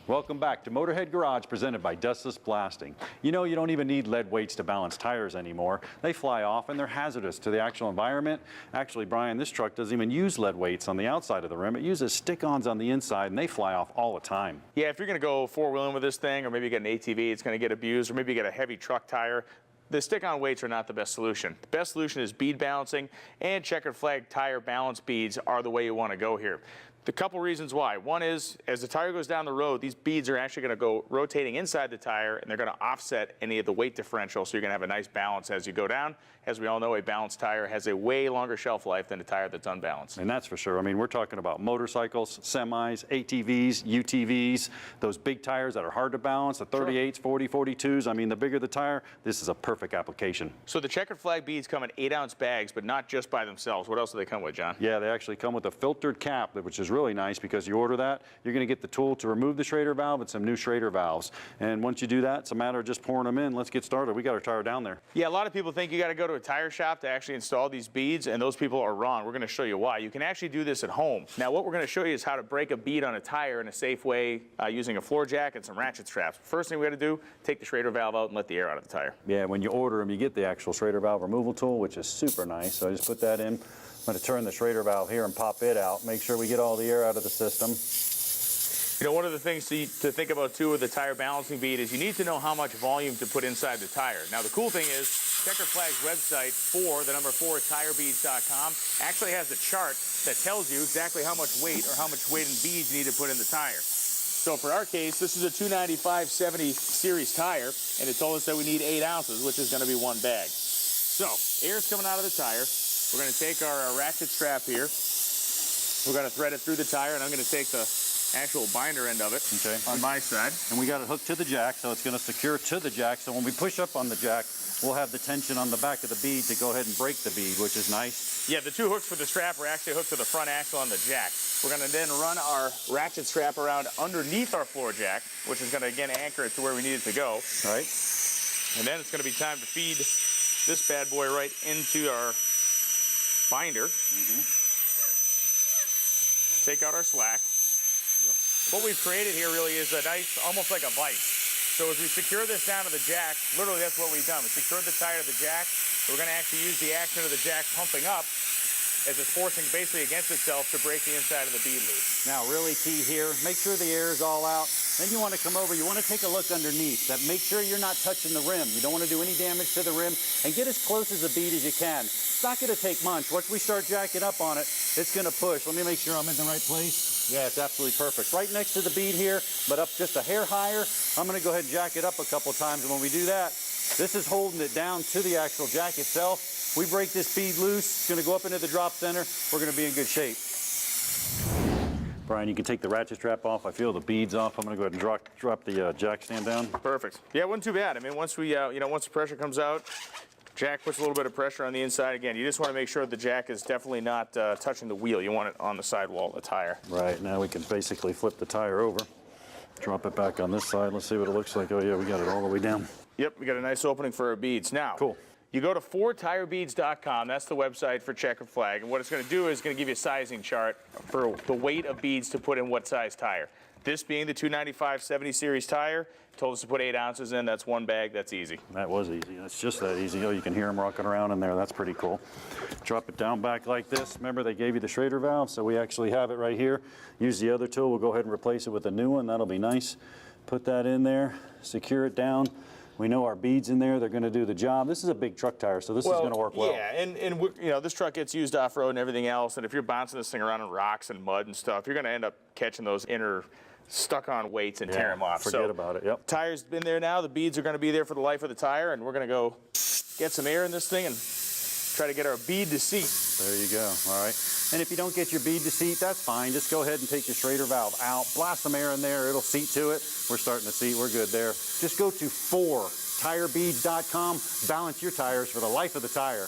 Welcome back to Motorhead Garage, presented by Dustless Blasting. You know, you don't even need lead weights to balance tires anymore. They fly off and they're hazardous to the actual environment. Actually, Brian, this truck doesn't even use lead weights on the outside of the rim. It uses stick-ons on the inside, and they fly off all the time. Yeah, if you're going to go four-wheeling with this thing, or maybe you get an ATV, it's going to get abused, or maybe you get a heavy truck tire, the stick-on weights are not the best solution. The best solution is bead balancing, and checkered flag tire balance beads are the way you want to go here. The couple reasons why. One is, as the tire goes down the road, these beads are actually going to go rotating inside the tire, and they're going to offset any of the weight differential, so you're going to have a nice balance as you go down. As we all know, a balanced tire has a way longer shelf life than a tire that's unbalanced. And that's for sure. I mean, we're talking about motorcycles, semis, ATVs, UTVs, those big tires that are hard to balance, the 38s, 40, 42s. I mean, the bigger the tire, this is a perfect application. So the checkered flag beads come in 8-ounce bags, but not just by themselves. What else do they come with, John? Yeah, they actually come with a filtered cap, which is really nice because you order that, you're going to get the tool to remove the Schrader valve and some new Schrader valves. And once you do that, it's a matter of just pouring them in. Let's get started. We got our tire down there. Yeah, a lot of people think you got to go to a tire shop to actually install these beads, and those people are wrong. We're going to show you why. You can actually do this at home. Now, what we're going to show you is how to break a bead on a tire in a safe way using a floor jack and some ratchet straps. First thing we got to do, take the Schrader valve out and let the air out of the tire. Yeah, when you order them, you get the actual Schrader valve removal tool, which is super nice. So I just put that in. I'm going to turn the Schrader valve here and pop it out. Make sure we get all the air out of the system. You know, one of the things to think about, too, with the tire balancing bead is you need to know how much volume to put inside the tire. Now, the cool thing is Checkered Flag's website, the number 4, tirebeads.com, actually has a chart that tells you exactly how much weight or how much weight in beads you need to put in the tire. So for our case, this is a 295/70 series tire, and it told us that we need 8 ounces, which is going to be 1 bag. So, air's coming out of the tire. We're going to take our ratchet strap here. We're going to thread it through the tire, and I'm going to take the actual binder end of it on my side. And we got it hooked to the jack, so it's going to secure to the jack. So when we push up on the jack, we'll have the tension on the back of the bead to go ahead and break the bead, which is nice. Yeah, the 2 hooks for the strap are actually hooked to the front axle on the jack. We're going to then run our ratchet strap around underneath our floor jack, which is going to, again, anchor it to where we need it to go. All right. And then it's going to be time to feed this bad boy right into our binder. Take out our slack. What we've created here really is a nice, almost like a vise. So as we secure this down to the jack, literally that's what we've done. We secured the tire to the jack. We're going to actually use the action of the jack pumping up as it's forcing basically against itself to break the inside of the bead loose. Now, really key here, make sure the air is all out. Then you want to come over, you want to take a look underneath. Make sure you're not touching the rim. You don't want to do any damage to the rim, and get as close as the bead as you can. It's not going to take much. Once we start jacking up on it, it's going to push. Let me make sure I'm in the right place. Yeah, it's absolutely perfect. Right next to the bead here, but up just a hair higher. I'm going to go ahead and jack it up a couple times, and when we do that, this is holding it down to the actual jack itself. We break this bead loose, it's going to go up into the drop center. We're going to be in good shape. Brian, you can take the ratchet strap off. I feel the beads off. I'm going to go ahead and drop the jack stand down. Perfect. Yeah, it wasn't too bad. I mean, once we, once the pressure comes out, jack puts a little bit of pressure on the inside. Again, you just want to make sure the jack is definitely not touching the wheel. You want it on the sidewall of the tire. Right, now we can basically flip the tire over. Drop it back on this side. Let's see what it looks like. Oh yeah, we got it all the way down. Yep, we got a nice opening for our beads. Now, cool. You go to 4tirebeads.com. That's the website for Checkered Flag. And what it's going to do is going to give you a sizing chart for the weight of beads to put in what size tire. This being the 295/70 series tire, told us to put 8 ounces in. That's 1 bag. That's easy. That was easy. That's just that easy. Oh, you can hear them rocking around in there. That's pretty cool. Drop it down back like this. Remember, they gave you the Schrader valve, so we actually have it right here. Use the other tool. We'll go ahead and replace it with a new one. That'll be nice. Put that in there. Secure it down. We know our beads in there, they're going to do the job. This is a big truck tire, so this is going to work well. Yeah, and you know, this truck gets used off-road and everything else, and if you're bouncing this thing around in rocks and mud and stuff, you're going to end up catching those inner stuck-on weights and tear them off. Forget about it, yep. Tire's been there now, the beads are going to be there for the life of the tire, and we're going to go get some air in this thing and try to get our bead to seat. There you go, all right. And if you don't get your bead to seat, that's fine. Just go ahead and take your Schrader valve out, blast some air in there, it'll seat to it. We're starting to seat, we're good there. Just go to 4tirebeads.com, balance your tires for the life of the tire.